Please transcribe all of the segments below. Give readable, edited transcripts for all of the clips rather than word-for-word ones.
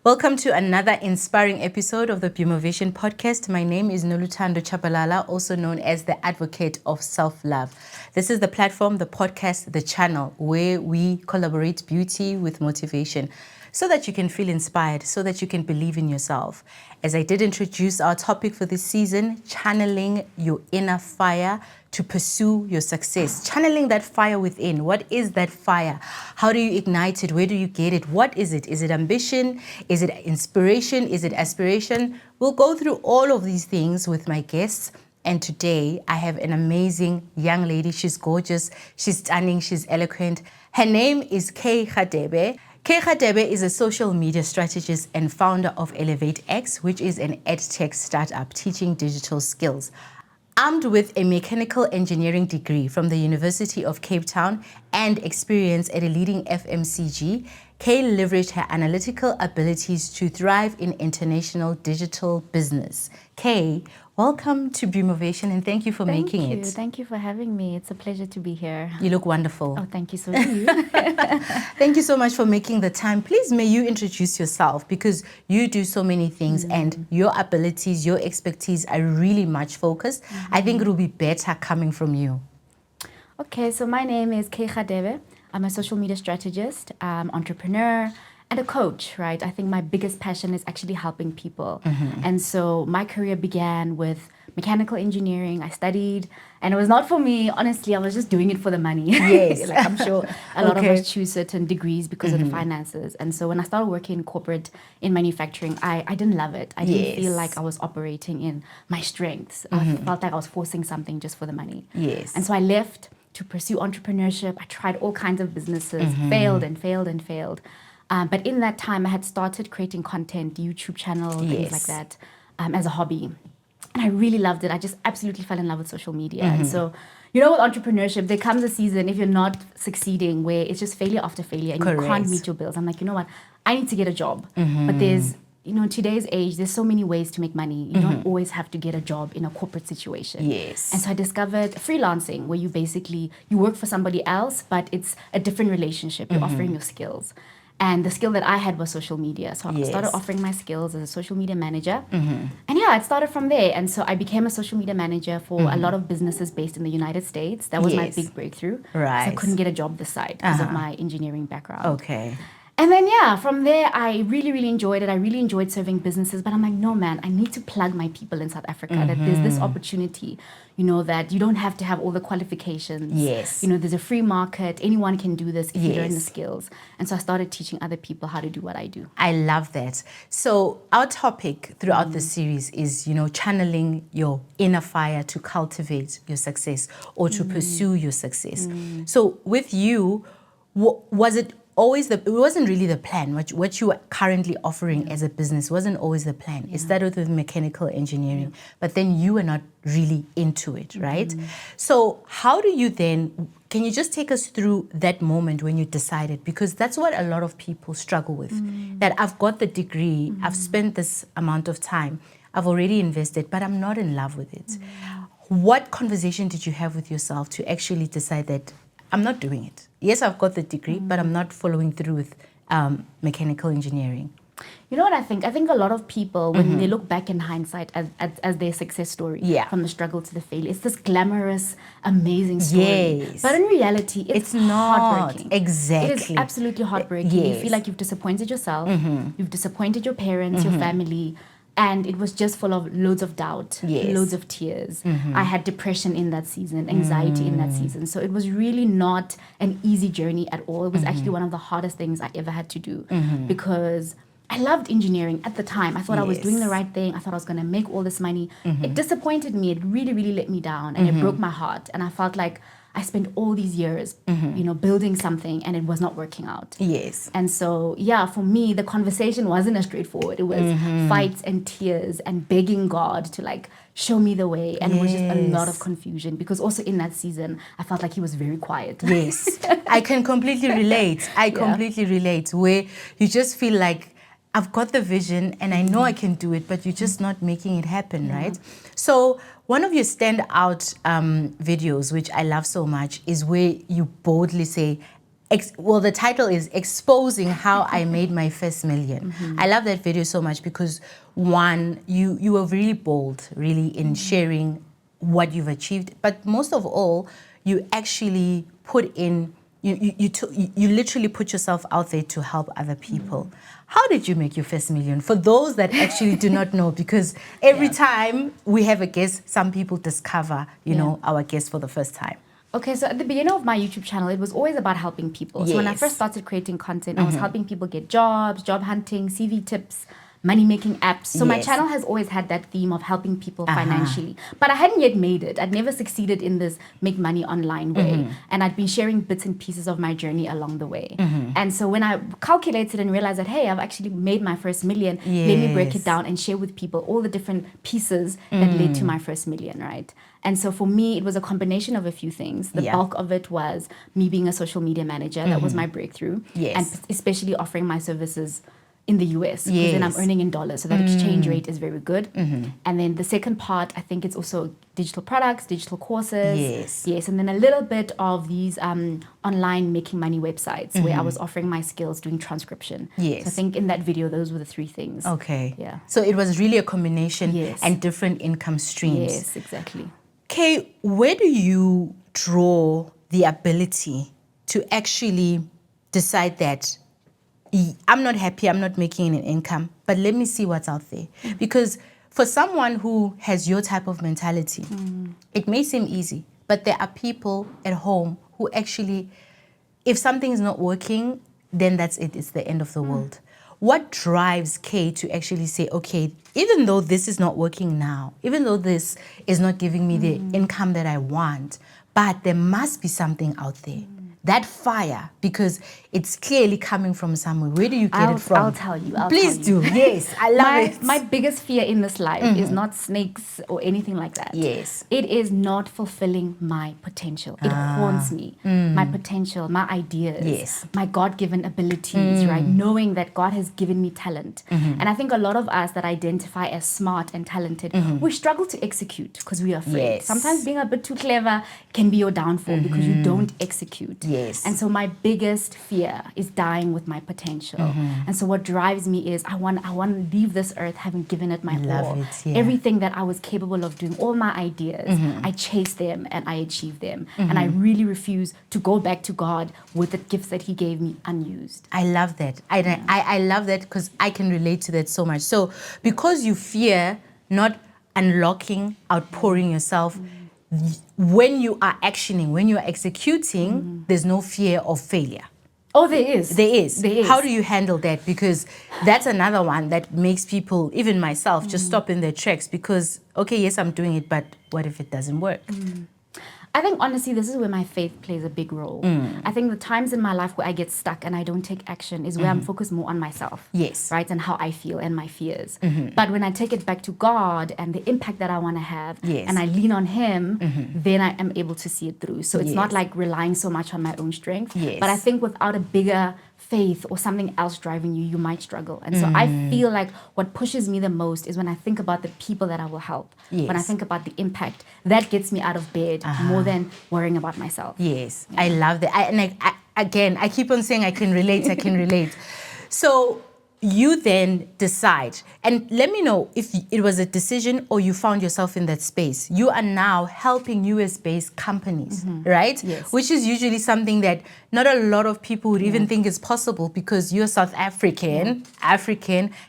Welcome to another inspiring episode of the Vision podcast. My name is Noluthando, also known as the Advocate of Self-Love. This is the platform, the podcast, the channel where we collaborate beauty with motivation so that you can feel inspired, so that you can believe in yourself. As I did introduce our topic for this season, channeling your inner fire to pursue your success. Channeling that fire within. What is that fire? How do you ignite it? Where do you get it? What is it? Is it ambition? Is it inspiration? Is it aspiration? We'll go through all of these things with my guests. And today I have an amazing young lady. She's gorgeous. She's stunning. She's eloquent. Her name is Kay Radebe. Kay Radebe is a social media strategist and founder of ElevateX, which is an edtech startup teaching digital skills. Armed with a mechanical engineering degree from the University of Cape Town and experience at a leading FMCG, Kay leveraged her analytical abilities to thrive in international digital business. Kay, welcome to Vision and thank you for making it. Thank you for having me. It's a pleasure to be here. You look wonderful. Oh, thank you so much. Thank you so much for making the time. Please, may you introduce yourself because you do so many things and your abilities, your expertise are really much focused. I think it will be better coming from you. Okay, so my name is Kay Radebe. I'm a social media strategist, entrepreneur, and a coach, right? I think my biggest passion is actually helping people. And so my career began with mechanical engineering. I studied, and it was not for me. Honestly, I was just doing it for the money. Yes. Like I'm sure a lot of us choose certain degrees because of the finances. And so when I started working in corporate, in manufacturing, I didn't love it. I didn't feel like I was operating in my strengths. I felt like I was forcing something just for the money. Yes. And so I left to pursue entrepreneurship. I tried all kinds of businesses, failed and failed and failed. But in that time, I had started creating content, YouTube channel, things like that, as a hobby. And I really loved it. I just absolutely fell in love with social media. And so, you know, with entrepreneurship, there comes a season if you're not succeeding where it's just failure after failure and you can't meet your bills. I'm like, you know what? I need to get a job. But there's, you know, in today's age, there's so many ways to make money. You don't always have to get a job in a corporate situation. Yes. And so I discovered freelancing, where you work for somebody else, but it's a different relationship. You're offering your skills. And the skill that I had was social media. So I started offering my skills as a social media manager. And yeah, it started from there. And so I became a social media manager for a lot of businesses based in the United States. That was my big breakthrough. Right. So I couldn't get a job this side because of my engineering background. Okay. And then, yeah, from there, I really, really enjoyed it. I really enjoyed serving businesses. But I'm like, no, man, I need to plug my people in South Africa. That there's this opportunity, you know, that you don't have to have all the qualifications. Yes. You know, there's a free market. Anyone can do this if you learn the skills. And so I started teaching other people how to do what I do. I love that. So our topic throughout the series is, you know, channeling your inner fire to cultivate your success or to pursue your success. So with you, was it always it wasn't really the plan. What you are currently offering as a business wasn't always the plan. It started with mechanical engineering, but then you were not really into it, right? So how do you then, can you just take us through that moment when you decided? Because that's what a lot of people struggle with. That I've got the degree, I've spent this amount of time, I've already invested, but I'm not in love with it. What conversation did you have with yourself to actually decide that I'm not doing it? Yes, I've got the degree, but I'm not following through with mechanical engineering. You know what I think? I think a lot of people, when they look back in hindsight as their success story, from the struggle to the failure, it's this glamorous, amazing story. Yes. But in reality, it's not. heartbreaking. Exactly. It is absolutely heartbreaking. Yes. You feel like you've disappointed yourself, you've disappointed your parents, your family, and it was just full of loads of doubt, loads of tears. I had depression in that season, anxiety in that season. So it was really not an easy journey at all. It was actually one of the hardest things I ever had to do because I loved engineering at the time. I thought I was doing the right thing. I thought I was going to make all this money. It disappointed me. It really, really let me down and it broke my heart. And I felt like I spent all these years, you know, building something and it was not working out. Yes. And so, yeah, for me, the conversation wasn't as straightforward. It was fights and tears and begging God to like show me the way. And it was just a lot of confusion because also in that season, I felt like he was very quiet. Yes. I can completely relate. Completely relate where you just feel like I've got the vision and I know I can do it, but you're just not making it happen, right? So one of your standout videos, which I love so much, is where you boldly say, the title is Exposing How I Made My First Million. I love that video so much because one, you were really bold, really in sharing what you've achieved, but most of all, you actually put in, you literally put yourself out there to help other people. How did you make your first million? For those that actually do not know, because every time we have a guest, some people discover, you know, our guest for the first time. Okay, so at the beginning of my YouTube channel, it was always about helping people. So when I first started creating content, I was helping people get jobs, job hunting, CV tips, money-making apps. So my channel has always had that theme of helping people financially. But I hadn't yet made it. I'd never succeeded in this make money online way. And I'd been sharing bits and pieces of my journey along the way. And so when I calculated and realized that, hey, I've actually made my first million, let me break it down and share with people all the different pieces that led to my first million, right? And so for me, it was a combination of a few things. The bulk of it was me being a social media manager. That was my breakthrough. And especially offering my services in the US, because then I'm earning in dollars, so that exchange rate is very good. And then the second part, I think it's also digital products, digital courses. And then a little bit of these online making money websites where I was offering my skills doing transcription. So I think in that video, those were the three things. So it was really a combination and different income streams. Yes, exactly. Kay, where do you draw the ability to actually decide that I'm not happy, I'm not making an income, but let me see what's out there? Because for someone who has your type of mentality, it may seem easy, but there are people at home who actually, if something is not working, then that's it, it's the end of the world. What drives Kay to actually say, okay, even though this is not working now, even though this is not giving me the income that I want, but there must be something out there? That fire, because it's clearly coming from somewhere. Where do you get it from? I'll tell you. Please do. Yes, I love it. My biggest fear in this life is not snakes or anything like that. Yes. It is not fulfilling my potential. It haunts me. My potential, my ideas, my God-given abilities, right? Knowing that God has given me talent. And I think a lot of us that identify as smart and talented, we struggle to execute because we are afraid. Sometimes being a bit too clever can be your downfall because you don't execute. And so my biggest fear is dying with my potential. And so what drives me is I want to leave this earth having given it my all. Everything that I was capable of doing, all my ideas, I chase them and I achieve them. And I really refuse to go back to God with the gifts that He gave me unused. I love that. I love that because I can relate to that so much. So because you fear not unlocking, outpouring yourself, when you are actioning, when you are executing, there's no fear of failure. Oh, there is. There is. How do you handle that? Because that's another one that makes people, even myself, just stop in their tracks because, okay, yes, I'm doing it, but what if it doesn't work? I think honestly, this is where my faith plays a big role. I think the times in my life where I get stuck and I don't take action is where I'm focused more on myself. Right? And how I feel and my fears. But when I take it back to God and the impact that I want to have and I lean on Him, then I am able to see it through. So it's not like relying so much on my own strength. But I think without a bigger faith or something else driving you, you might struggle. And so I feel like what pushes me the most is when I think about the people that I will help. When I think about the impact, that gets me out of bed more than worrying about myself. I love that. I keep on saying I can relate. So you then decide, and let me know if it was a decision or you found yourself in that space. You are now helping US-based companies, right? Which is usually something that not a lot of people would even think is possible because you're South African,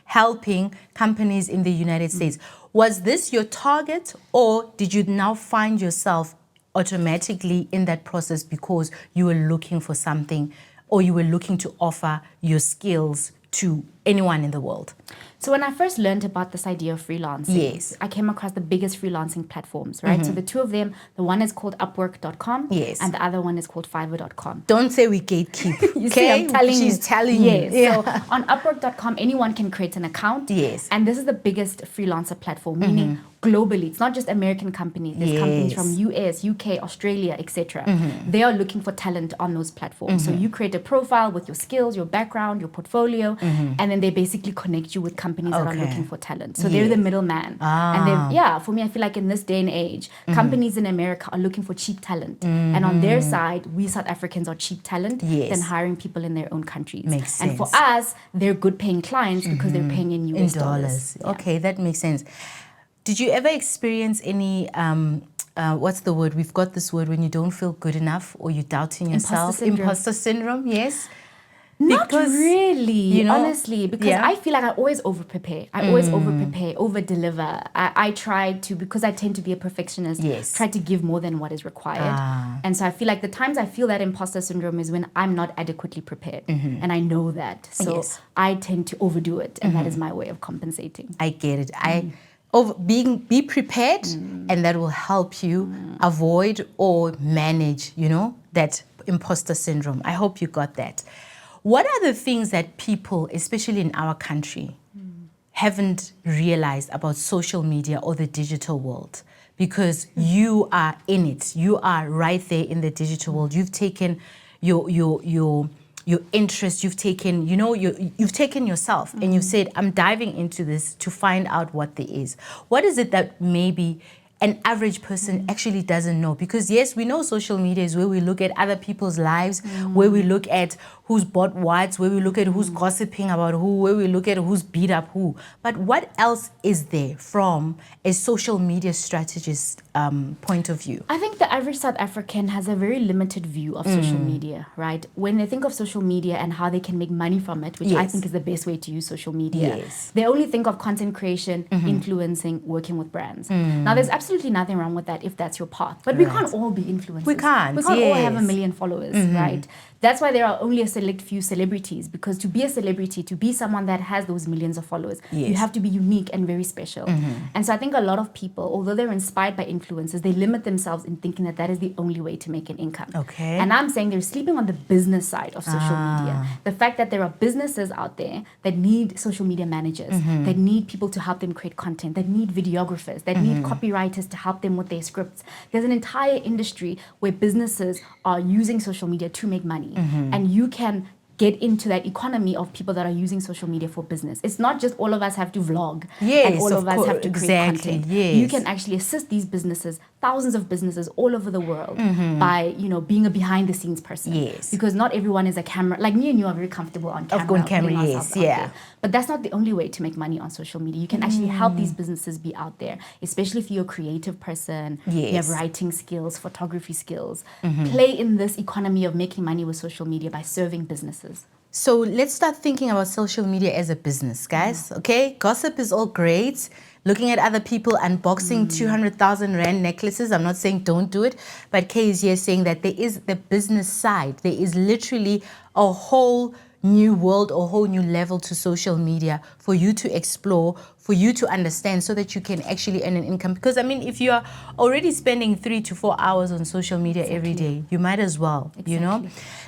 helping companies in the United States. Was this your target, or did you now find yourself automatically in that process because you were looking for something or you were looking to offer your skills to anyone in the world? So when I first learned about this idea of freelancing, I came across the biggest freelancing platforms, right? So the two of them, the one is called Upwork.com and the other one is called Fiverr.com. Don't say we gatekeep. You see, I'm telling you. She's telling you. So on Upwork.com, anyone can create an account. And this is the biggest freelancer platform, meaning globally. It's not just American companies. There's companies from US, UK, Australia, etc. They are looking for talent on those platforms. So you create a profile with your skills, your background, your portfolio, and then then they basically connect you with companies that are looking for talent. So they're the middleman. Ah. And for me, I feel like in this day and age, companies in America are looking for cheap talent. And on their side, we South Africans are cheap talent than hiring people in their own countries. Makes sense. And for us, they're good paying clients because they're paying in US dollars. Yeah. Okay, that makes sense. Did you ever experience any what's the word? We've got this word when you don't feel good enough or you're doubting yourself. Imposter syndrome, yes. Not really, honestly, because I feel like I always over-prepare. I always over-prepare, over-deliver. I try to, because I tend to be a perfectionist, try to give more than what is required. And so I feel like the times I feel that imposter syndrome is when I'm not adequately prepared. And I know that. So I tend to overdo it, and that is my way of compensating. I get it. Be prepared, and that will help you avoid or manage, that imposter syndrome. I hope you got that. What are the things that people, especially in our country, haven't realized about social media or the digital world? Because you are in it. You are right there in the digital world. You've taken your interest, you've taken, you've taken yourself and you've said, I'm diving into this to find out what there is. What is it that maybe an average person actually doesn't know? Because yes, we know social media is where we look at other people's lives, where we look at who's bought what, where we look at who's gossiping about who, where we look at who's beat up who. But what else is there from a social media strategist point of view? I think the average South African has a very limited view of social media, right? When they think of social media and how they can make money from it, which I think is the best way to use social media, they only think of content creation, influencing, working with brands. Now, there's absolutely nothing wrong with that if that's your path. But we can't all be influencers. We can't all have 1 million followers, right? That's why there are only a select few celebrities, because to be a celebrity, to be someone that has those millions of followers, you have to be unique and very special. And so I think a lot of people, although they're inspired by influencers, they limit themselves in thinking that that is the only way to make an income. And I'm saying they're sleeping on the business side of social media. The fact that there are businesses out there that need social media managers, that need people to help them create content, that need videographers, that need copywriters to help them with their scripts. There's an entire industry where businesses are using social media to make money. And you can get into that economy of people that are using social media for business. It's not just all of us have to vlog and all of us have to create content. You can actually assist these businesses, thousands of businesses all over the world by, being a behind the scenes person. Because not everyone is a camera, like me and you are very comfortable on camera. But that's not the only way to make money on social media. You can actually help these businesses be out there, especially if you're a creative person, you have writing skills, photography skills. Play in this economy of making money with social media by serving businesses. So let's start thinking about social media as a business, guys. Okay, gossip is all great. Looking at other people unboxing 200,000 Rand necklaces. I'm not saying don't do it, but Kay is here saying that there is the business side. There is literally a whole new world, a whole new level to social media for you to explore, for you to understand, so that you can actually earn an income. Because I mean, if you are already spending 3 to 4 hours on social media every day, you might as well,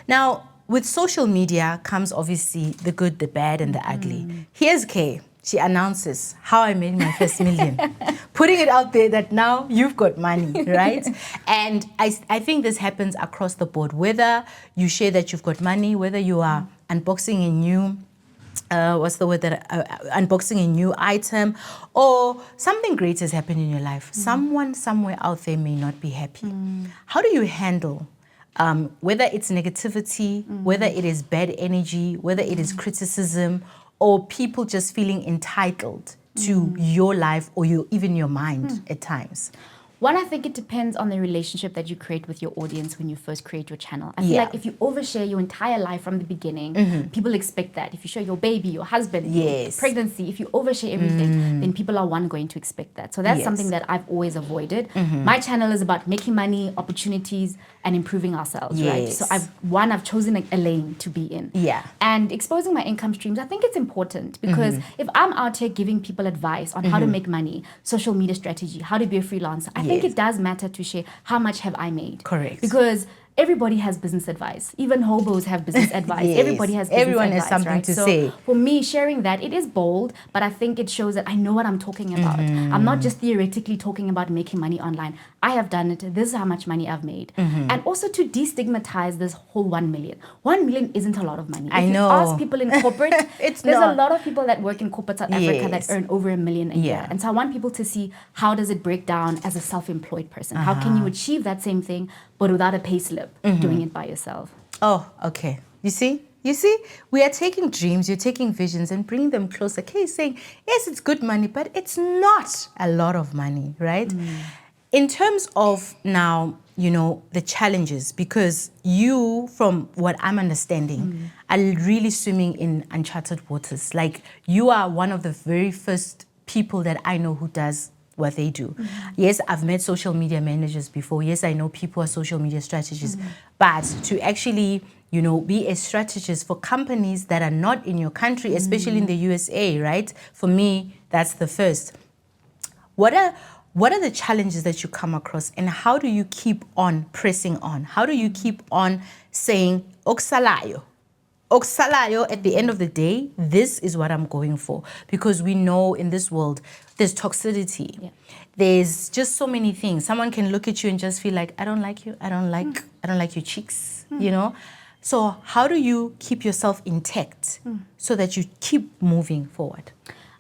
Now, with social media comes obviously the good, the bad, and the ugly. Here's Kay. She announces how I made my first million, putting it out there that now you've got money, right? And I think this happens across the board, whether you share that you've got money, whether you are unboxing a new unboxing a new item, or something great has happened in your life. Someone somewhere out there may not be happy. How do you handle whether it's negativity, whether it is bad energy, whether it is criticism, or people just feeling entitled to your life or even your mind at times? One, I think it depends on the relationship that you create with your audience when you first create your channel. I feel like if you overshare your entire life from the beginning, people expect that. If you share your baby, your husband, your pregnancy, if you overshare everything, then people are going to expect that. So that's something that I've always avoided. My channel is about making money, opportunities, and improving ourselves, right? So I've chosen a lane to be in. And exposing my income streams, I think it's important, because if I'm out here giving people advice on how to make money, social media strategy, how to be a freelancer, I think it does matter to share how much have I made. Correct. Because everybody has business advice. Even hobos have business advice. Yes. Everybody has business Everyone advice, has something right? to So say. for me, sharing that, it is bold, but I think it shows that I know what I'm talking about. I'm not just theoretically talking about making money online. I have done it. This is how much money I've made. And also to destigmatize this whole 1 million. 1 million isn't a lot of money. I if know. you ask people in corporate, there's not. a lot of people that work in corporate South Africa that earn over 1 million a year. And so I want people to see, how does it break down as a self-employed person? How can you achieve that same thing, but without a pay slip, doing it by yourself? Oh, okay. You see, we are taking dreams, you're taking visions and bringing them closer. Kay is saying, yes, it's good money, but it's not a lot of money, right? In terms of now, the challenges, because you, from what I'm understanding, are really swimming in uncharted waters. Like, you are one of the very first people that I know who does what they do. Yes, I've met social media managers before. Yes, I know people are social media strategists. But to actually, be a strategist for companies that are not in your country, especially in the USA, right? For me, that's the first. What are the challenges that you come across, and how do you keep on pressing on? How do you keep on saying, Oksalayo, at the end of the day, this is what I'm going for? Because we know in this world, there's toxicity. Yeah. There's just so many things. Someone can look at you and just feel like, I don't like you. I don't like your cheeks, So how do you keep yourself intact so that you keep moving forward?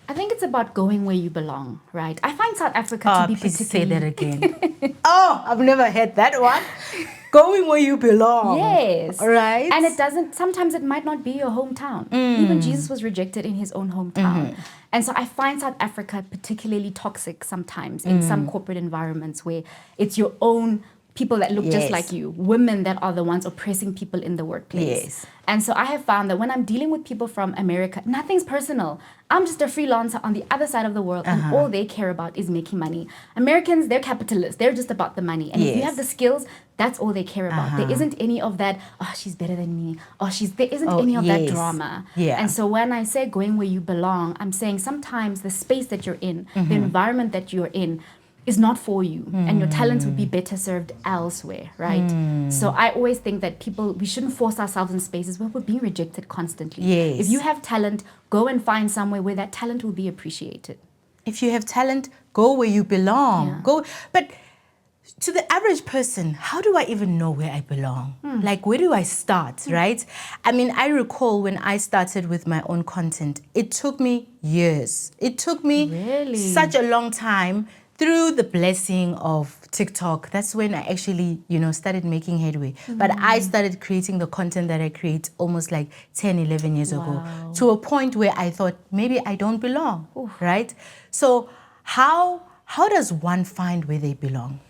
I think it's about going where you belong, right? I find South Africa to be please particularly... say that again. I've never heard that one. Going where you belong. Yes. Right. And sometimes it might not be your hometown. Even Jesus was rejected in his own hometown. And so I find South Africa particularly toxic sometimes in some corporate environments where it's your own people that look just like you, women that are the ones oppressing people in the workplace. Yes. And so I have found that when I'm dealing with people from America, nothing's personal. I'm just a freelancer on the other side of the world, and all they care about is making money. Americans, they're capitalists. They're just about the money. And if you have the skills, that's all they care about. There isn't any of that, she's better than me. There isn't any of that drama. Yeah. And so when I say going where you belong, I'm saying sometimes the space that you're in, the environment that you're in, is not for you, and your talents would be better served elsewhere, right? So I always think that we shouldn't force ourselves in spaces where we're being rejected constantly. Yes. If you have talent, go and find somewhere where that talent will be appreciated. If you have talent, go where you belong. Yeah. Go. But to the average person, how do I even know where I belong? Like, where do I start, right? I mean, I recall when I started with my own content, it took me years. It took me such a long time. Through the blessing of TikTok, that's when I actually, started making headway. But I started creating the content that I create almost like 10, 11 years ago, to a point where I thought, maybe I don't belong, right? So how does one find where they belong?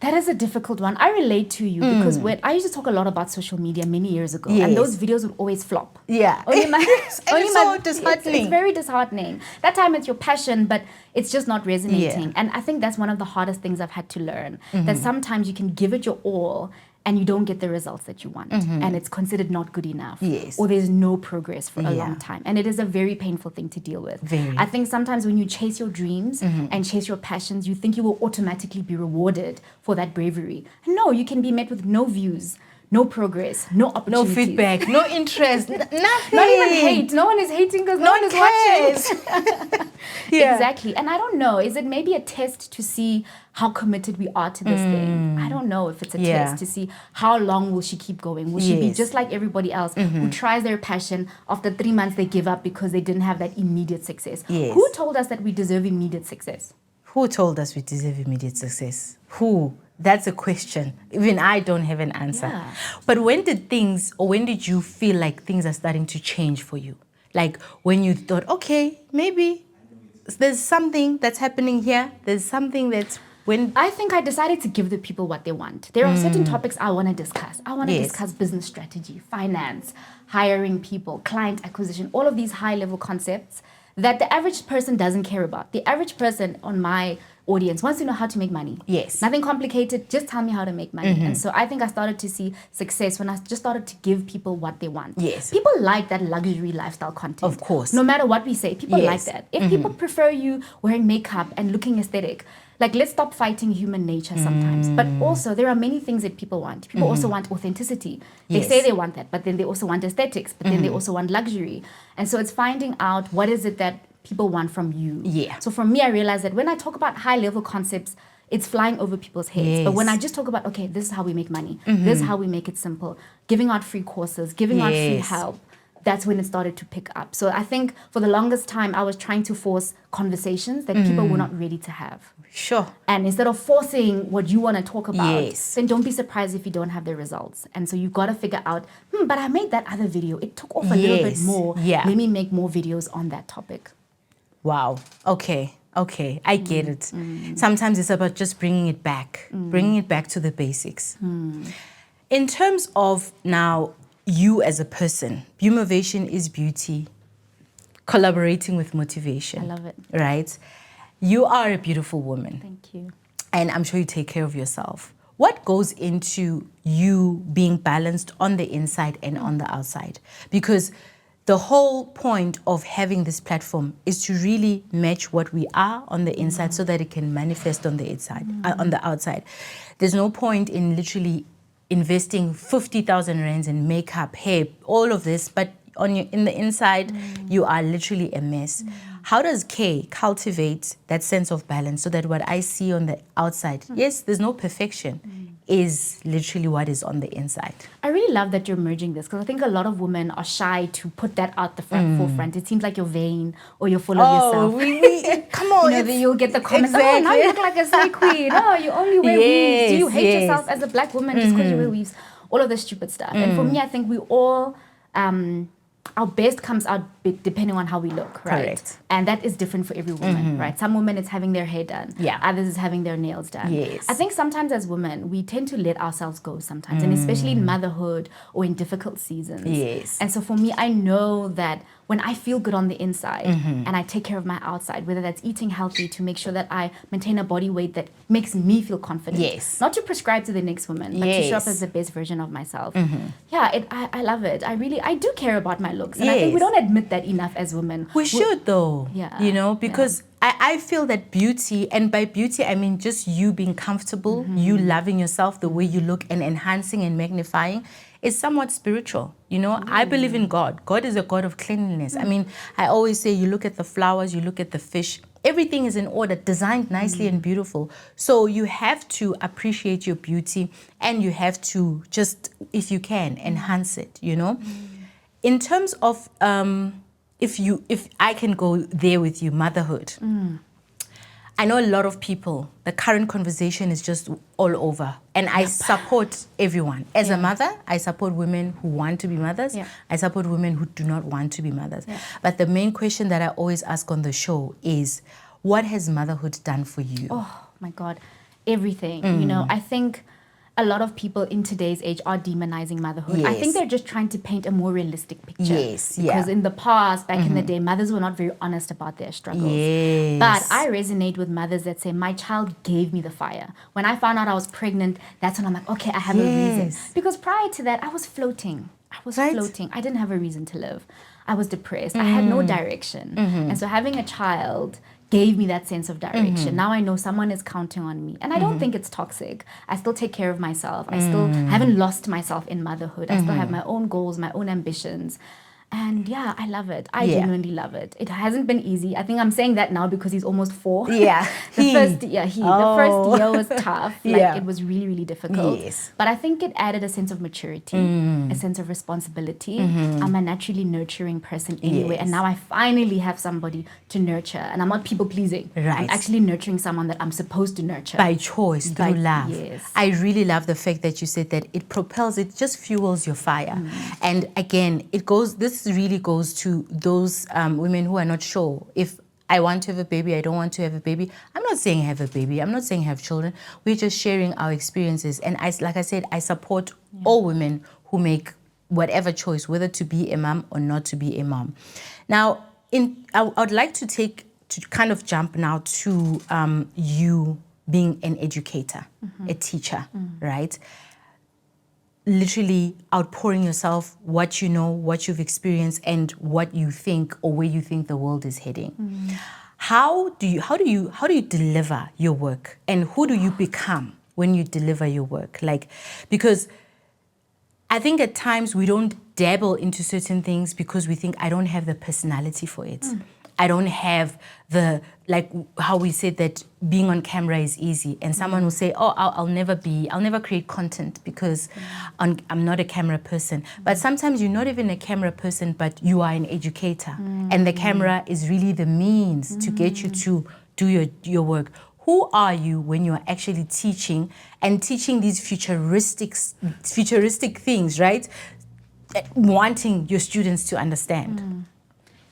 That is a difficult one. I relate to you because when I used to talk a lot about social media many years ago, and those videos would always flop. Yeah. It's so disheartening. It's very disheartening. That time it's your passion, but it's just not resonating. Yeah. And I think that's one of the hardest things I've had to learn, that sometimes you can give it your all and you don't get the results that you want. And it's considered not good enough. Yes. Or there's no progress for a long time. And it is a very painful thing to deal with. Very. I think sometimes when you chase your dreams and chase your passions, you think you will automatically be rewarded for that bravery. And no, you can be met with no views, no progress, no opportunities. No feedback, no interest, nothing. Not even hate. No one is hating because no one is watching. Yeah. Exactly. And I don't know, is it maybe a test to see how committed we are to this thing? I don't know if it's a test to see how long will she keep going. Will she be just like everybody else who tries their passion, after 3 months they give up because they didn't have that immediate success? Yes. Who told us that we deserve immediate success? Who told us we deserve immediate success? Who? That's a question. Even I don't have an answer. Yeah. But when did you feel like things are starting to change for you? Like when you thought, okay, maybe there's something that's happening here. There's something that's when... I think I decided to give the people what they want. There are certain topics I want to discuss. I want to discuss business strategy, finance, hiring people, client acquisition, all of these high-level concepts that the average person doesn't care about. The average person on my audience wants to know how to make money. Yes. Nothing complicated, just tell me how to make money. And so I think I started to see success when I just started to give people what they want. Yes. People like that luxury lifestyle content. Of course. No matter what we say, people like that. If people prefer you wearing makeup and looking aesthetic, Like, let's stop fighting human nature sometimes. But also, there are many things that people want. People also want authenticity. They say they want that, but then they also want aesthetics, but then they also want luxury. And so it's finding out what is it that people want from you. Yeah. So for me, I realized that when I talk about high-level concepts, it's flying over people's heads. Yes. But when I just talk about, okay, this is how we make money. This is how we make it simple. Giving out free courses, giving out free help. That's when it started to pick up. So I think for the longest time, I was trying to force conversations that people were not ready to have. Sure. And instead of forcing what you want to talk about, Yes. then don't be surprised if you don't have the results. And so you've got to figure out, but I made that other video. It took off a little bit more. Yeah. Let me make more videos on that topic. Wow. Okay. I get it. Sometimes it's about just bringing it back to the basics. In terms of now, you as a person, Beaumovation is beauty, collaborating with motivation. I love it. Right? You are a beautiful woman. Thank you. And I'm sure you take care of yourself. What goes into you being balanced on the inside and on the outside? Because the whole point of having this platform is to really match what we are on the inside so that it can manifest on the inside, on the outside. There's no point in literally investing 50,000 rands in makeup, hair, all of this, but in the inside, you are literally a mess. How does Kay cultivate that sense of balance so that what I see on the outside, yes, there's no perfection, is literally what is on the inside? I really love that you're merging this, because I think a lot of women are shy to put that out the forefront. It seems like you're vain or you're full of yourself. Come on. You'll get the comments, oh, now you look like a slay queen. Oh, you only wear weaves. Do you hate yourself as a black woman just because you wear weaves? All of this stupid stuff. And for me, I think we all... our best comes out depending on how we look, right? Correct. And that is different for every woman, right? Some women, it's having their hair done. Yeah. Others is having their nails done. Yes. I think sometimes as women, we tend to let ourselves go sometimes, and especially in motherhood or in difficult seasons. Yes. And so for me, I know that when I feel good on the inside and I take care of my outside, whether that's eating healthy to make sure that I maintain a body weight that makes me feel confident. Yes. Not to prescribe to the next woman, but to show up as the best version of myself. Yeah, I love it. I do care about my looks. And I think we don't admit that enough as women. We should though, Yeah. Because I feel that beauty, and by beauty, I mean just you being comfortable, you loving yourself, the way you look, and enhancing and magnifying, is somewhat spiritual. I believe in God. God is a God of cleanliness. I mean, I always say you look at the flowers, you look at the fish, everything is in order, designed nicely and beautiful. So you have to appreciate your beauty, and you have to just, if you can, enhance it, In terms of, if I can go there with you, motherhood. I know a lot of people, the current conversation is just all over. And I support everyone. As a mother, I support women who want to be mothers. I support women who do not want to be mothers. But the main question that I always ask on the show is, what has motherhood done for you? Oh, my God. Everything. I think a lot of people in today's age are demonizing motherhood. Yes. I think they're just trying to paint a more realistic picture. Yes, because in the past, back in the day, mothers were not very honest about their struggles. Yes. But I resonate with mothers that say, my child gave me the fire. When I found out I was pregnant, that's when I'm like, okay, I have a reason. Because prior to that, I was floating. Floating. I didn't have a reason to live. I was depressed. I had no direction. And so having a child gave me that sense of direction. Now I know someone is counting on me. And I don't think it's toxic. I still take care of myself. I still haven't lost myself in motherhood. I still have my own goals, my own ambitions. And yeah, I love it. I genuinely love it. It hasn't been easy. I think I'm saying that now because he's almost 4. Yeah. The first year was tough. It was really, really difficult. Yes. But I think it added a sense of maturity, a sense of responsibility. I'm a naturally nurturing person anyway. And now I finally have somebody to nurture. And I'm not people pleasing. Right. I'm actually nurturing someone that I'm supposed to nurture. By choice, through love. Yes. I really love the fact that you said that it just fuels your fire. And again, this really goes to those women who are not sure if I want to have a baby, I don't want to have a baby. I'm not saying have a baby. I'm not saying have children. We're just sharing our experiences. And like I said, I support all women who make whatever choice, whether to be a mom or not to be a mom. Now, I would like to kind of jump now to you being an educator, a teacher, right? Literally outpouring yourself, what you know, what you've experienced, and what you think or where you think the world is heading. how do you deliver your work, and who do you become when you deliver your work? Like, because I think at times we don't dabble into certain things because we think I don't have the personality for it. I don't have the, like how we said that being on camera is easy, and someone will say, oh, I'll never create content because I'm not a camera person. But sometimes you're not even a camera person, but you are an educator, and the camera is really the means to get you to do your work. Who are you when you are actually teaching these futuristic things, right? Wanting your students to understand.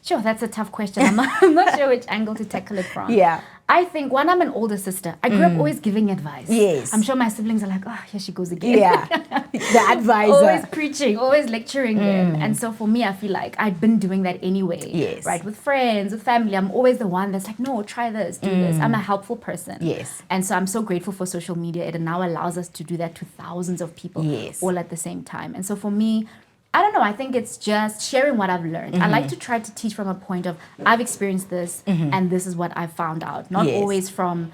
Sure, that's a tough question. I'm not sure which angle to tackle it from. Yeah. I think, one, I'm an older sister. I grew up always giving advice. Yes. I'm sure my siblings are like, oh, here she goes again. Yeah. The advisor. Always preaching, always lecturing them. And so for me, I feel like I'd been doing that anyway. Yes. Right? With friends, with family, I'm always the one that's like, no, try this, do this. I'm a helpful person. Yes. And so I'm so grateful for social media. It now allows us to do that to thousands of people all at the same time. And so for me, I don't know, I think it's just sharing what I've learned. I like to try to teach from a point of, I've experienced this and this is what I've found out. Not always from,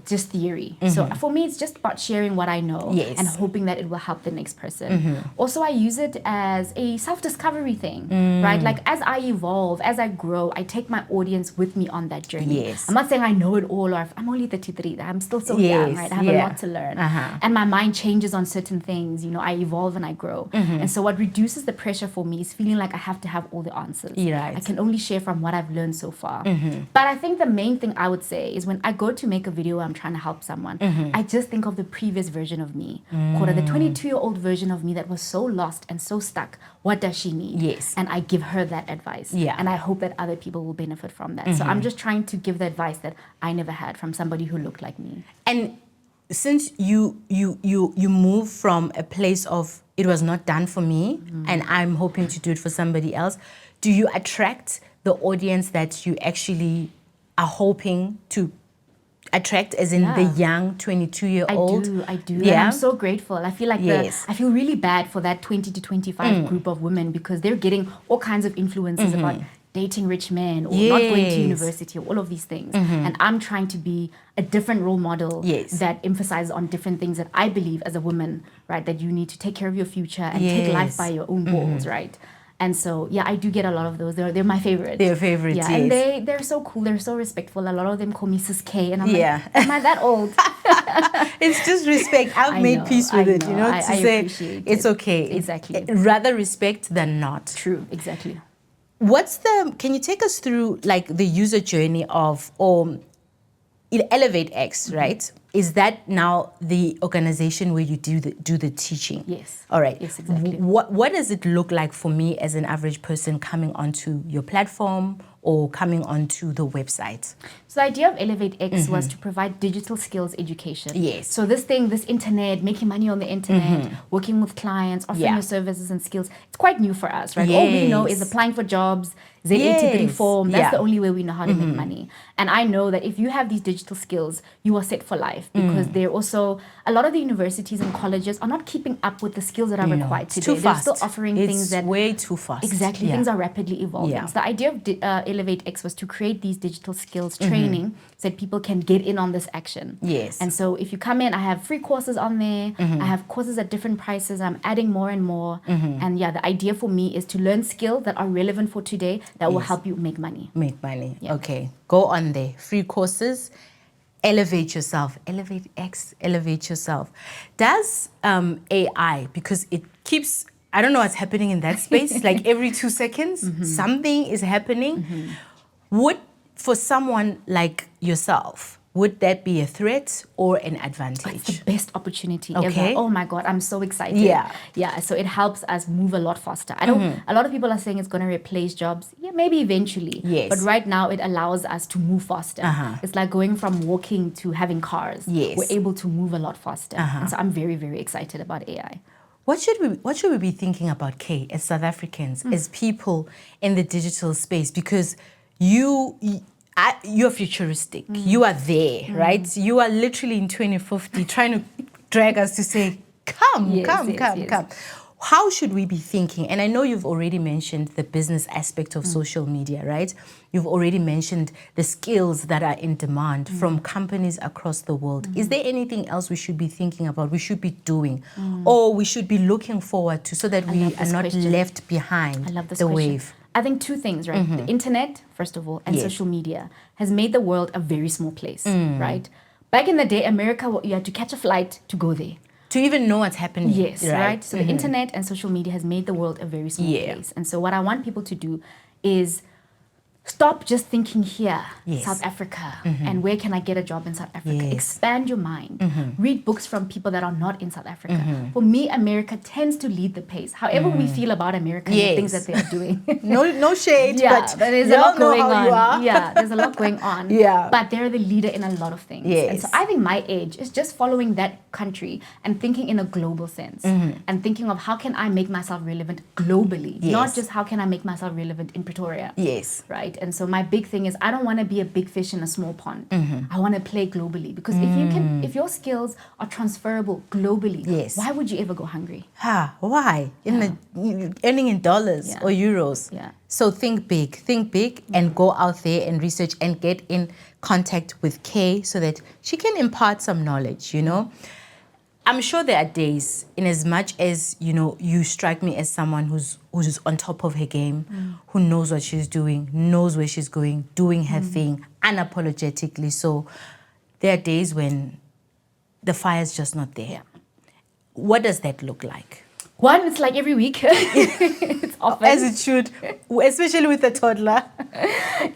just theory. So for me, it's just about sharing what I know and hoping that it will help the next person. Also, I use it as a self-discovery thing, right? Like as I evolve, as I grow, I take my audience with me on that journey. Yes. I'm not saying I know it all, or I'm only 33, I'm still so young, right? I have a lot to learn. And my mind changes on certain things, I evolve and I grow. And so what reduces the pressure for me is feeling like I have to have all the answers. Right. I can only share from what I've learned so far. But I think the main thing I would say is when I go to make a video where I'm trying to help someone, I just think of the previous version of me, the 22-year-old version of me that was so lost and so stuck. What does she need? Yes. And I give her that advice. Yeah. And I hope that other people will benefit from that. So I'm just trying to give the advice that I never had from somebody who looked like me. And since you move from a place of it was not done for me and I'm hoping to do it for somebody else, do you attract the audience that you actually are hoping to attract, as in the young 22-year-old? I do. Yeah. And I'm so grateful. I feel like I feel really bad for that 20 to 25 group of women because they're getting all kinds of influences about dating rich men or not going to university or all of these things. And I'm trying to be a different role model that emphasizes on different things that I believe as a woman, right? That you need to take care of your future and take life by your own balls, right? And so, I do get a lot of those. They're my favorites. They're favorites, yeah. yes. And they're so cool. They're so respectful. A lot of them call me Sis K. And I'm like, am I that old? It's just respect. I've made peace with it, I say appreciate it's it. okay. Exactly. Rather respect than not. True, exactly. Can you take us through like the user journey of Elevate X, right? Is that now the organization where you do the teaching? Yes. All right. Yes, exactly. What does it look like for me as an average person coming onto your platform or coming onto the website? So the idea of Elevate X was to provide digital skills education. Yes. So this internet, making money on the internet, working with clients, offering your services and skills, it's quite new for us, right? All we know is applying for jobs, Z83 form. That's the only way we know how to make money. And I know that if you have these digital skills, you are set for life because they're also, a lot of the universities and colleges are not keeping up with the skills that are required today. Too They're fast. still offering things that... way too fast. Exactly. Things are rapidly evolving. So the idea of Elevate X was to create these digital skills training so that people can get in on this action. Yes. And so if you come in, I have free courses on there. I have courses at different prices. I'm adding more and more. And the idea for me is to learn skills that are relevant for today that will help you make money. Make money. Yeah. Okay. Go on there. Free courses. Elevate yourself. Elevate X. Elevate yourself. Does AI, because it keeps... I don't know what's happening in that space. Like every 2 seconds, something is happening. For someone like yourself, would that be a threat or an advantage? It's the best opportunity ever. Oh my God, I'm so excited. Yeah. So it helps us move a lot faster. I don't. A lot of people are saying it's going to replace jobs. Yeah, maybe eventually. Yes. But right now it allows us to move faster. It's like going from walking to having cars. Yes. We're able to move a lot faster. And so I'm very, very excited about AI. What should we be thinking about, Kay, as South Africans, as people in the digital space? Because you're futuristic. You are there, right? You are literally in 2050 trying to drag us to say, come. how should we be thinking? And I know you've already mentioned the business aspect of social media, right? You've already mentioned the skills that are in demand from companies across the world. Is there anything else we should be thinking about, we should be doing, or we should be looking forward to so that we are not left behind the wave? I think two things, right? The internet, first of all, and social media has made the world a very small place, right? Back in the day, America, you had to catch a flight to go there. To even know what's happening. Yes, right? So the internet and social media has made the world a very small place. And so what I want people to do is stop just thinking here, South Africa, and where can I get a job in South Africa? Expand your mind. Read books from people that are not in South Africa. For me, America tends to lead the pace. However we feel about America and the things that they are doing. no shade, but there's a lot going on. Yeah, there's a lot going on. But they're the leader in a lot of things. And so I think my age is just following that country and thinking in a global sense and thinking of how can I make myself relevant globally, not just how can I make myself relevant in Pretoria. Right? And so my big thing is I don't want to be a big fish in a small pond. I want to play globally because if your skills are transferable globally, why would you ever go hungry? Why? Earning in dollars or euros. So think big and go out there and research and get in contact with Kay so that she can impart some knowledge, you know. I'm sure there are days, in as much as, you know, you strike me as someone who's on top of her game, who knows what she's doing, knows where she's going, doing her thing unapologetically. So there are days when the fire's just not there. What does that look like? One, it's like every week. It's often. As it should, especially with a toddler.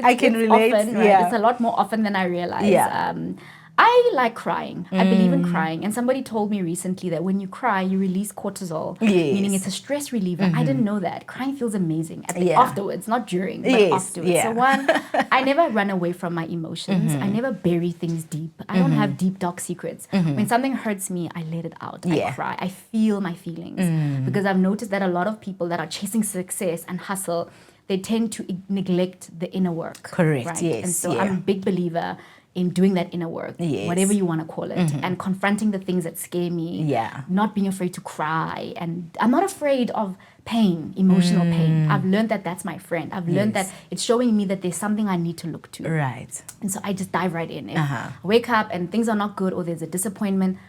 I can relate. Often, right? It's a lot more often than I realize. I like crying. I believe in crying. And somebody told me recently that when you cry, you release cortisol, meaning it's a stress reliever. I didn't know that. Crying feels amazing afterwards, not during, but afterwards. So one, I never run away from my emotions. I never bury things deep. I don't have deep, dark secrets. When something hurts me, I let it out. I cry. I feel my feelings. Because I've noticed that a lot of people that are chasing success and hustle, they tend to neglect the inner work. Correct, right? And so I'm a big believer in doing that inner work, whatever you want to call it, and confronting the things that scare me, not being afraid to cry. And I'm not afraid of pain, emotional pain. I've learned that that's my friend. I've learned that it's showing me that there's something I need to look to. Right. And so I just dive right in. If I wake up and things are not good or there's a disappointment,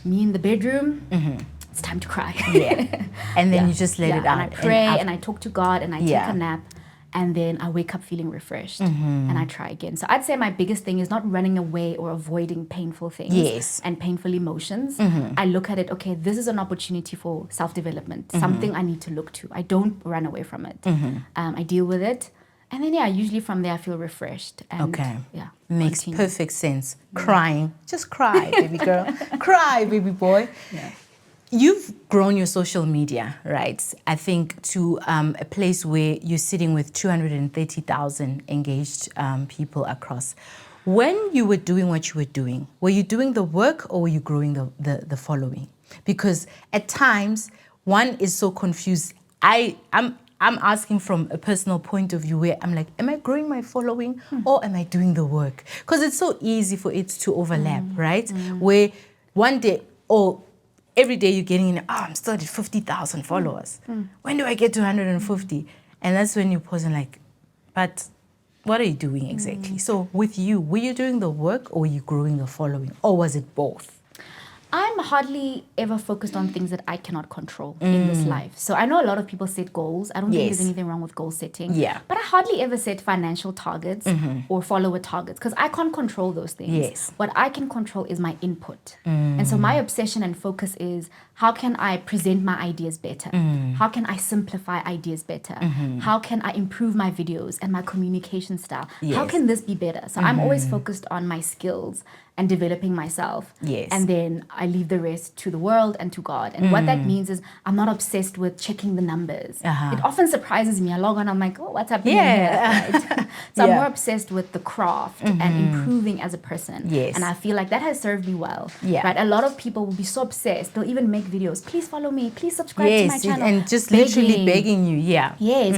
me in the bedroom, it's time to cry. And then you just let it out. And I pray and I talk to God and I take a nap. And then I wake up feeling refreshed and I try again. So I'd say my biggest thing is not running away or avoiding painful things and painful emotions. I look at it, okay, this is an opportunity for self-development, something I need to look to. I don't run away from it. I deal with it. And then, usually from there I feel refreshed. And, makes perfect sense. Crying. Just cry, baby girl. Cry, baby boy. You've grown your social media, right? I think to a place where you're sitting with 230,000 engaged people across. When you were doing what you were doing, were you doing the work or were you growing the following? Because at times, one is so confused. I'm asking from a personal point of view where I'm like, am I growing my following or am I doing the work? Because it's so easy for it to overlap, right? Where one day, every day you're getting in, I'm still at 50,000 followers. When do I get to 150? And that's when you pause and like, but what are you doing exactly? So with you, were you doing the work or were you growing the following? Or was it both? I'm hardly ever focused on things that I cannot control in this life. So I know a lot of people set goals. I don't think there's anything wrong with goal setting. But I hardly ever set financial targets or follower targets because I can't control those things. What I can control is my input. And so my obsession and focus is how can I present my ideas better? How can I simplify ideas better? How can I improve my videos and my communication style? How can this be better? So I'm always focused on my skills and developing myself. And then I leave the rest to the world and to God. And what that means is I'm not obsessed with checking the numbers. It often surprises me. I log on, I'm like, oh, what's happening here? Right? So I'm more obsessed with the craft and improving as a person. And I feel like that has served me well. Right? A lot of people will be so obsessed. They'll even make videos. Please follow me. Please subscribe to my channel. And just literally begging you.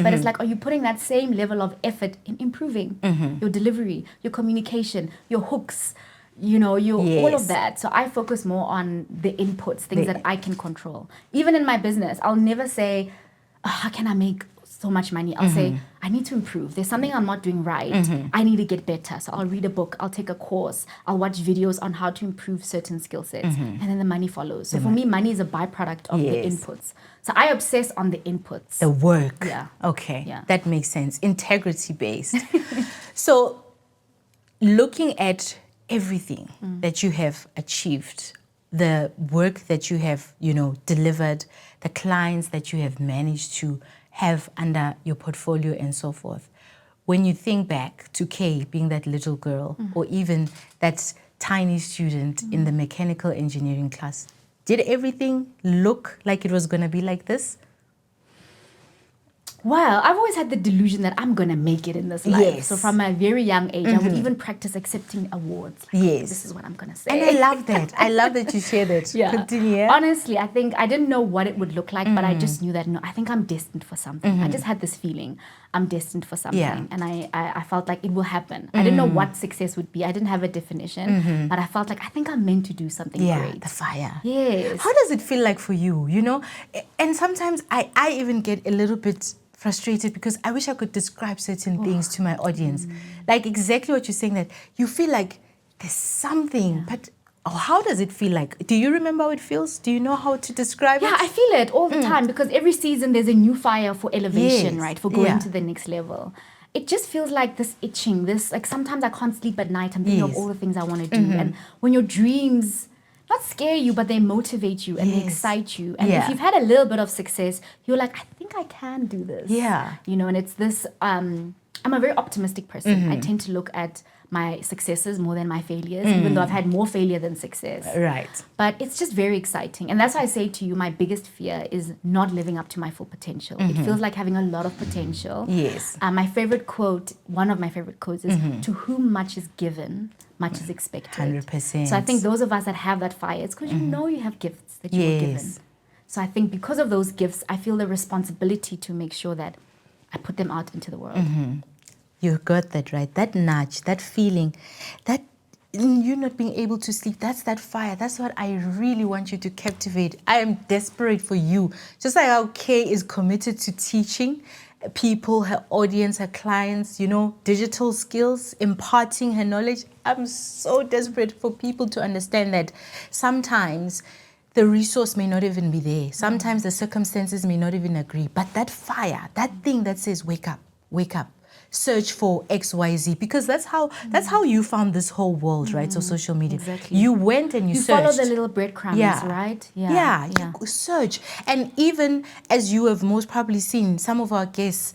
But it's like, are you putting that same level of effort in improving your delivery, your communication, your hooks, all of that. So I focus more on the inputs, things that I can control. Even in my business, I'll never say, how can I make so much money? I'll say, I need to improve. There's something I'm not doing right. I need to get better. So I'll read a book, I'll take a course, I'll watch videos on how to improve certain skill sets, and then the money follows. So for me, money is a byproduct of the inputs. So I obsess on the inputs. The work. Yeah. Okay. Yeah. That makes sense. Integrity based. So looking at everything that you have achieved, the work that you have, delivered, the clients that you have managed to have under your portfolio and so forth. When you think back to Kay being that little girl or even that tiny student in the mechanical engineering class, did everything look like it was going to be like this? Well, I've always had the delusion that I'm going to make it in this life. Yes. So from a very young age, I would even practice accepting awards. Like, Yes. This is what I'm going to say. And I love that. I love that you share that. Yeah. Continue. Honestly, I think I didn't know what it would look like, but I just knew that, I think I'm destined for something. I just had this feeling I'm destined for something. Yeah. And I felt like it will happen. I didn't know what success would be. I didn't have a definition, but I felt like I think I'm meant to do something great. The fire. Yes. How does it feel like for you, And sometimes I even get a little bit frustrated because I wish I could describe certain things to my audience. Like exactly what you're saying, that you feel like there's something, but how does it feel like? Do you remember how it feels? Do you know how to describe it? Yeah, I feel it all the time because every season there's a new fire for elevation, Yes. right? For going to the next level. It just feels like this itching, like sometimes I can't sleep at night. I'm thinking of all the things I want to do. And when your dreams not scare you, but they motivate you and they excite you. And if you've had a little bit of success, you're like, I think I can do this. Yeah. And it's this, I'm a very optimistic person. I tend to look at my successes more than my failures, even though I've had more failure than success. Right. But it's just very exciting. And that's why I say to you, my biggest fear is not living up to my full potential. It feels like having a lot of potential. Yes. My favorite quote, one of my favorite quotes is, to whom much is given, much is expected. 100%. So I think those of us that have that fire, it's because you know you have gifts that you were given. So I think because of those gifts, I feel the responsibility to make sure that I put them out into the world. You got that right. That nudge, that feeling, that you not being able to sleep, that's that fire. That's what I really want you to captivate. I am desperate for you. Just like how Kay is committed to teaching people, her audience, her clients, digital skills, imparting her knowledge. I'm so desperate for people to understand that sometimes the resource may not even be there. Sometimes the circumstances may not even agree. But that fire, that thing that says, wake up, search for XYZ, because that's how you found this whole world, right? So social media. Exactly. You went and you searched. Follow the little breadcrumbs, right? Yeah. You search. And even as you have most probably seen, some of our guests,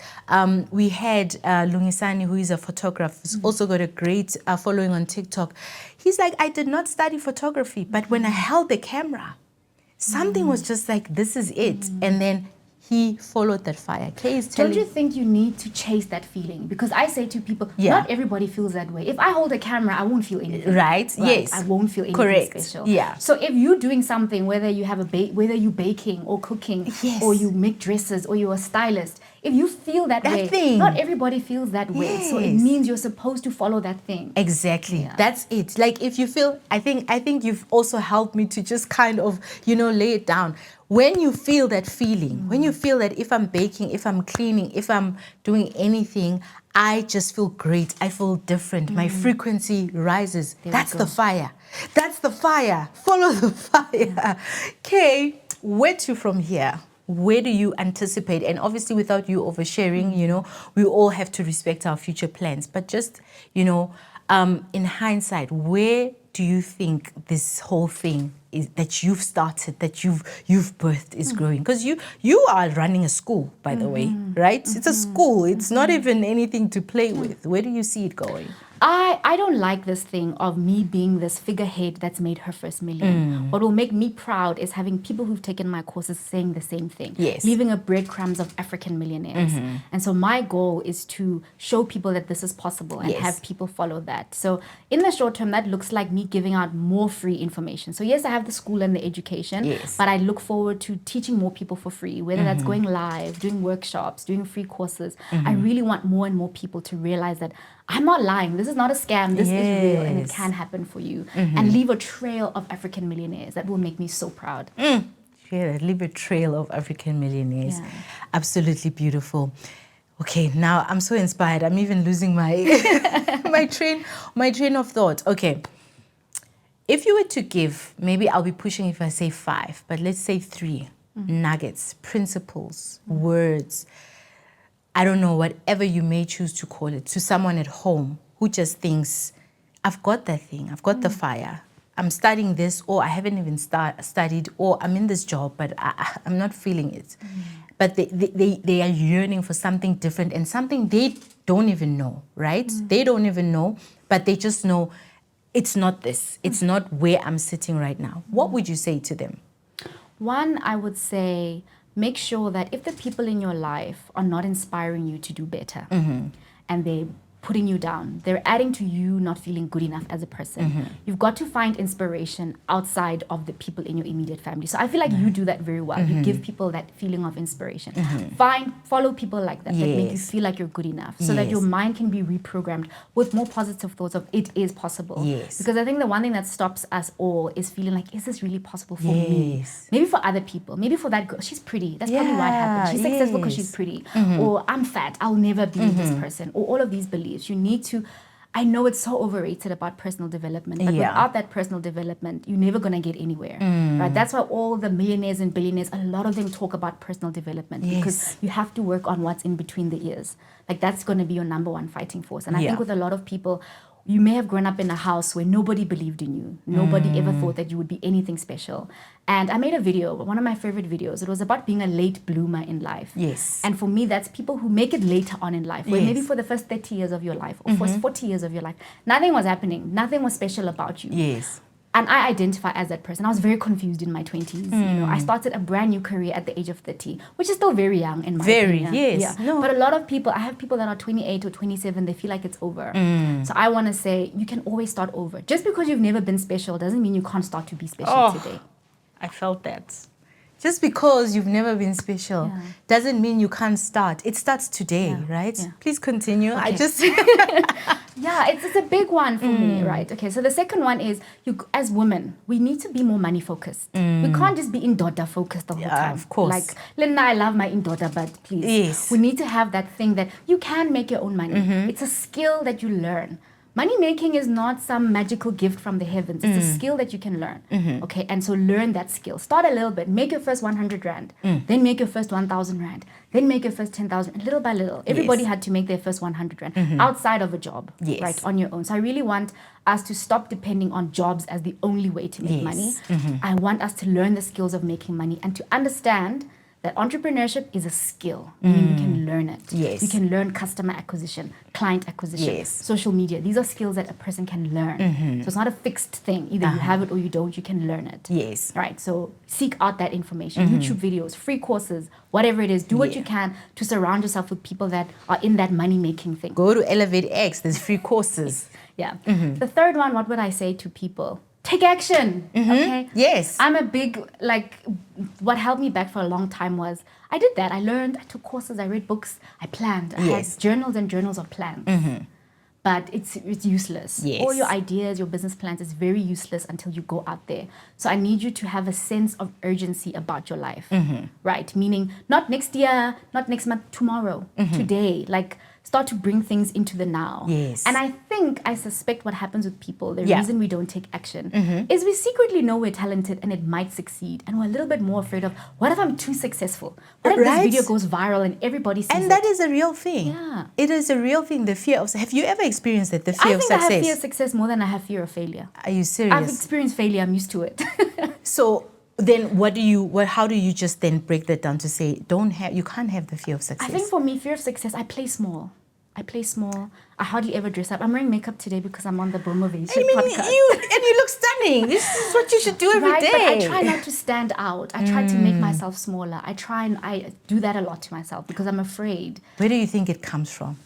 we had Lungisani, who is a photographer, who's also got a great following on TikTok. He's like, I did not study photography, but when I held the camera, something was just like, this is it. And then he followed that fire. Kay is telling. Don't you think you need to chase that feeling? Because I say to people, not everybody feels that way. If I hold a camera, I won't feel anything. Right? Yes. I won't feel anything special. Yeah. So if you're doing something, whether you have whether you're baking or cooking, or you make dresses or you're a stylist, if you feel that way, thing. Not everybody feels that way. So it means you're supposed to follow that thing. Exactly. Yeah. That's it. Like if you feel, I think you've also helped me to just kind of, lay it down. When you feel that feeling, when you feel that if I'm baking, if I'm cleaning, if I'm doing anything, I just feel great. I feel different. My frequency rises. That's the fire. That's the fire. Follow the fire. Kay, where to from here? Where do you anticipate? And obviously without you oversharing, we all have to respect our future plans. But just, in hindsight, where do you think this whole thing is that you've started, that you've birthed is growing? Because you are running a school, by the way, right? It's a school. It's not even anything to play with. Where do you see it going? I don't like this thing of me being this figurehead that's made her first million. What will make me proud is having people who've taken my courses saying the same thing. Yes. Leaving a breadcrumbs of African millionaires. And so my goal is to show people that this is possible and have people follow that. So in the short term, that looks like me giving out more free information. So yes, I have the school and the education, but I look forward to teaching more people for free, whether that's going live, doing workshops, doing free courses. I really want more and more people to realize that I'm not lying. This is not a scam. This is real, and it can happen for you. And leave a trail of African millionaires. That will make me so proud. Yeah, leave a trail of African millionaires. Yeah. Absolutely beautiful. Okay, now I'm so inspired. I'm even losing my my train of thought. Okay. If you were to give, maybe I'll be pushing if I say 5, but let's say 3 nuggets, principles, words, I don't know, whatever you may choose to call it, to someone at home who just thinks, I've got that thing, I've got the fire, I'm studying this, or I haven't even studied, or I'm in this job, but I'm not feeling it. But they are yearning for something different and something they don't even know, right? They don't even know, but they just know it's not this. It's not where I'm sitting right now. What would you say to them? One, I would say, make sure that if the people in your life are not inspiring you to do better, and they're putting you down, they're adding to you not feeling good enough as a person, you've got to find inspiration outside of the people in your immediate family. So I feel like you do that very well. You give people that feeling of inspiration. Follow people like that, that make you feel like you're good enough, so that your mind can be reprogrammed with more positive thoughts of it is possible. Because I think the one thing that stops us all is feeling like, is this really possible for me? Maybe for other people, maybe for that girl, she's pretty, that's probably why it happened. She's successful because she's pretty. Or I'm fat, I'll never be this person. Or all of these beliefs. You need to, I know it's so overrated about personal development, but without that personal development, you're never going to get anywhere, right? That's why all the millionaires and billionaires, a lot of them talk about personal development, because you have to work on what's in between the ears. Like, that's going to be your number one fighting force. And I think with a lot of people, you may have grown up in a house where nobody believed in you. Nobody ever thought that you would be anything special. And I made a video, one of my favorite videos. It was about being a late bloomer in life. And for me, that's people who make it later on in life, where maybe for the first 30 years of your life or first 40 years of your life, nothing was happening. Nothing was special about you. And I identify as that person. I was very confused in my 20s. You know, I started a brand new career at the age of 30, which is still very young in my opinion. But a lot of people, I have people that are 28 or 27, they feel like it's over. So I want to say, you can always start over. Just because you've never been special doesn't mean you can't start to be special today. I felt that. Just because you've never been special doesn't mean you can't start. It starts today, right? Please continue. I just... it's a big one for me, right? Okay, so the second one is, you as women, we need to be more money focused. We can't just be indoda focused the whole time. Of course. Like, Linda, I love my indoda, but please. We need to have that thing that you can make your own money. It's a skill that you learn. Money making is not some magical gift from the heavens. It's a skill that you can learn. Okay, and so learn that skill. Start a little bit. Make your first 100 rand. Then make your first 1,000 rand. Then make your first 10,000. Little by little. Everybody had to make their first 100 rand outside of a job, right, on your own. So I really want us to stop depending on jobs as the only way to make money. I want us to learn the skills of making money and to understand that entrepreneurship is a skill, meaning you can learn it. You can learn customer acquisition, client acquisition, social media. These are skills that a person can learn. So it's not a fixed thing. Either you have it or you don't. You can learn it. Right. So seek out that information. YouTube videos, free courses, whatever it is. Do what you can to surround yourself with people that are in that money-making thing. Go to Elevate X. There's free courses. The third one, what would I say to people? Take action, okay? I'm a big, what held me back for a long time was, I did that. I learned, I took courses, I read books, I planned. I had journals and journals of plans. But it's useless. All your ideas, your business plans is very useless until you go out there. So I need you to have a sense of urgency about your life, right? Meaning, not next year, not next month, tomorrow, today. Like, start to bring things into the now. And I suspect what happens with people, the reason we don't take action, is we secretly know we're talented and it might succeed. And we're a little bit more afraid of, what if I'm too successful? What if this video goes viral and everybody sees it? And that is a real thing. It is a real thing, the fear of... Have you ever experienced that, the fear of success? I think I have fear of success more than I have fear of failure. Are you serious? I've experienced failure, I'm used to it. So... then how do you just then break that down to say, you can't have the fear of success? I think for me, fear of success, I play small. I hardly ever dress up. I'm wearing makeup today because I'm on the Motivation podcast. You look stunning. This is what you should do every day. But I try not to stand out. I try to make myself smaller. I do that a lot to myself because I'm afraid. Where do you think it comes from?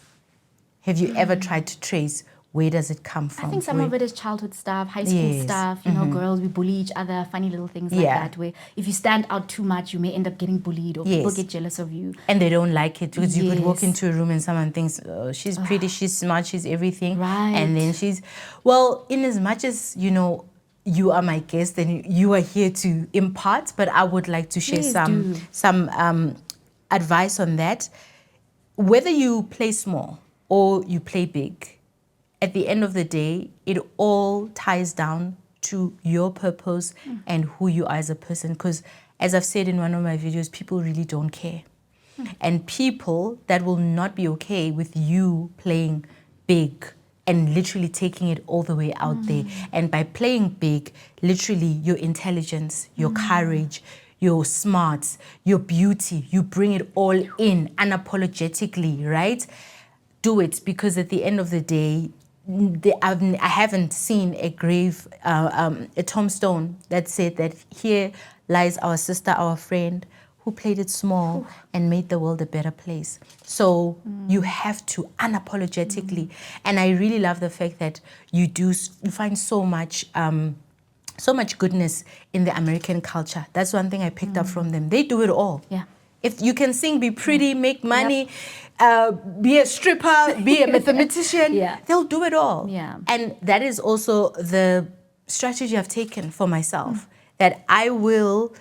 Have you ever tried to trace where does it come from? I think some of it is childhood stuff, high school stuff. You know, girls, we bully each other, funny little things like that, where if you stand out too much, you may end up getting bullied or people get jealous of you. And they don't like it because you could walk into a room and someone thinks, oh, she's pretty, she's smart, she's everything. Right. And then in as much as, you know, you are my guest and you are here to impart, but I would like to share some advice on that. Whether you play small or you play big, at the end of the day, it all ties down to your purpose and who you are as a person. Because as I've said in one of my videos, people really don't care. And people that will not be okay with you playing big and literally taking it all the way out there. And by playing big, literally your intelligence, your courage, your smarts, your beauty, you bring it all in unapologetically, right? Do it, because at the end of the day, I haven't seen a tombstone that said that here lies our sister, our friend, who played it small and made the world a better place. So you have to unapologetically. And I really love the fact that you find so much goodness in the American culture. That's one thing I picked up from them. They do it all. Yeah. If you can sing, be pretty, make money, be a stripper, be a mathematician, they'll do it all. Yeah. And that is also the strategy I've taken for myself, that I will,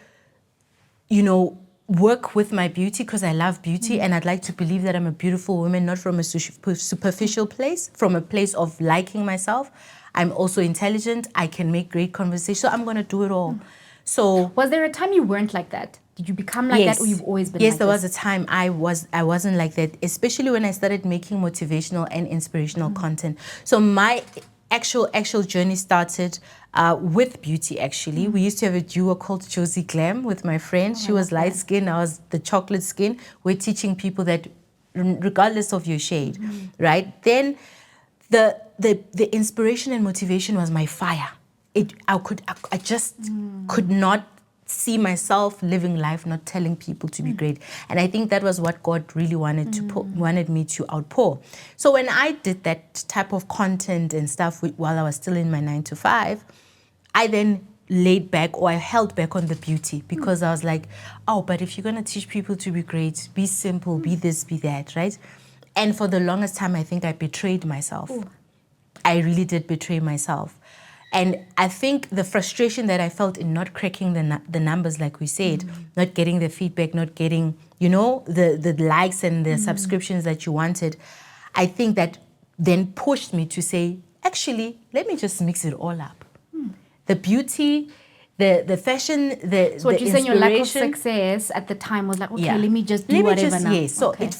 you know, work with my beauty because I love beauty and I'd like to believe that I'm a beautiful woman, not from a superficial place, from a place of liking myself. I'm also intelligent. I can make great conversation. So I'm going to do it all. So was there a time you weren't like that? Did you become like that, or you've always been like that? Yes, there was a time I wasn't like that, especially when I started making motivational and inspirational content. So my actual journey started with beauty, actually. We used to have a duo called Josie Glam with my friend. She was light skin, I was the chocolate skin. We're teaching people that regardless of your shade, right? Then the inspiration and motivation was my fire. I just could not see myself living life, not telling people to be great. And I think that was what God really wanted me to outpour. So when I did that type of content and stuff while I was still in my 9-to-5, I then laid back, or I held back on the beauty, because I was like, oh, but if you're going to teach people to be great, be simple, be this, be that, right? And for the longest time, I think I betrayed myself. I really did betray myself. And I think the frustration that I felt in not cracking the numbers, like we said, not getting the feedback, not getting, you know, the likes and the subscriptions that you wanted, I think that then pushed me to say, actually, let me just mix it all up. The beauty, the fashion, so what you're saying, your lack of success at the time was like, okay, let me just do whatever now. Yes, so it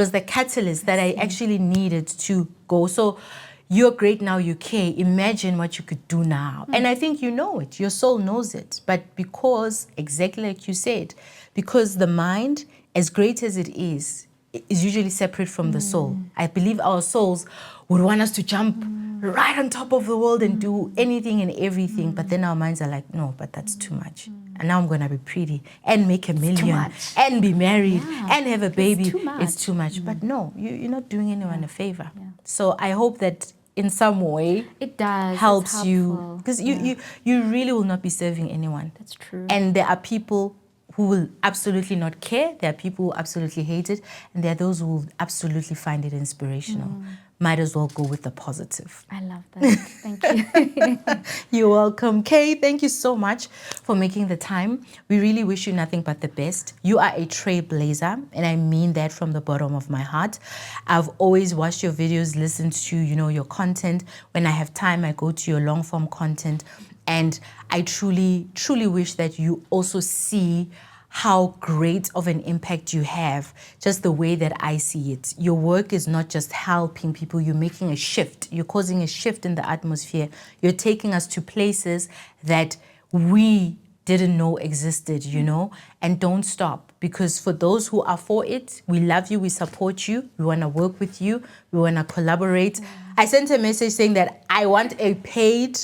was the catalyst that I actually needed to go. So you're great now, you care. Imagine what you could do now. And I think you know it. Your soul knows it. But because, exactly like you said, because the mind, as great as it is usually separate from the soul. I believe our souls would want us to jump right on top of the world and do anything and everything. But then our minds are like, no, but that's too much. And now I'm going to be pretty and make $1 million and be married and have a baby. It's too much. But no, you're not doing anyone a favor. So I hope that in some way it does helps you, because you really will not be serving anyone. That's true. And there are people who will absolutely not care. There are people who absolutely hate it. And there are those who will absolutely find it inspirational. Might as well go with the positive. I love that. Thank you. You're welcome. Kay, thank you so much for making the time. We really wish you nothing but the best. You are a trailblazer, and I mean that from the bottom of my heart. I've always watched your videos, listened to, your content. When I have time, I go to your long form content. And I truly, truly wish that you also see how great of an impact you have, just the way that I see it. Your work is not just helping people, you're making a shift. You're causing a shift in the atmosphere. You're taking us to places that we didn't know existed, you know, and don't stop, because for those who are for it, we love you, we support you, we want to work with you, we want to collaborate. I sent a message saying that I want a paid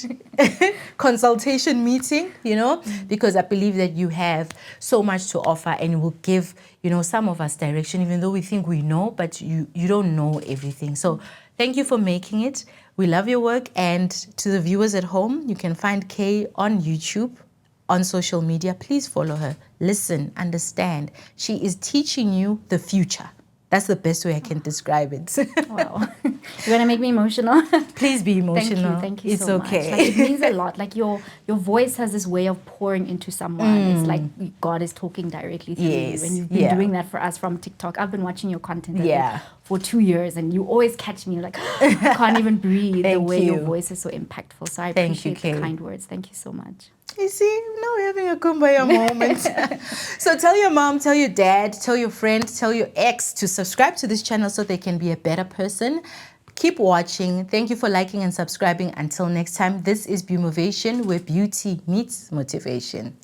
consultation meeting, you know, because I believe that you have so much to offer and will give, you know, some of us direction, even though we think we know, but you don't know everything. So thank you for making it. We love your work. And to the viewers at home, you can find Kay on YouTube, on social media. Please follow her. Listen, understand. She is teaching you the future. That's the best way I can describe it. Wow. You're going to make me emotional. Please be emotional. Thank you it's so okay. much. Like, it means a lot. Like your voice has this way of pouring into someone. It's like God is talking directly through you. And you've been doing that for us from TikTok. I've been watching your content for 2 years, and you always catch me like, I can't even breathe the way your voice is so impactful. So I appreciate the kind words. Thank you so much. You see, now we're having a kumbaya moment. So tell your mom, tell your dad, tell your friend, tell your ex to subscribe to this channel so they can be a better person. Keep watching. Thank you for liking and subscribing. Until next time, this is Beaumovation, where beauty meets motivation.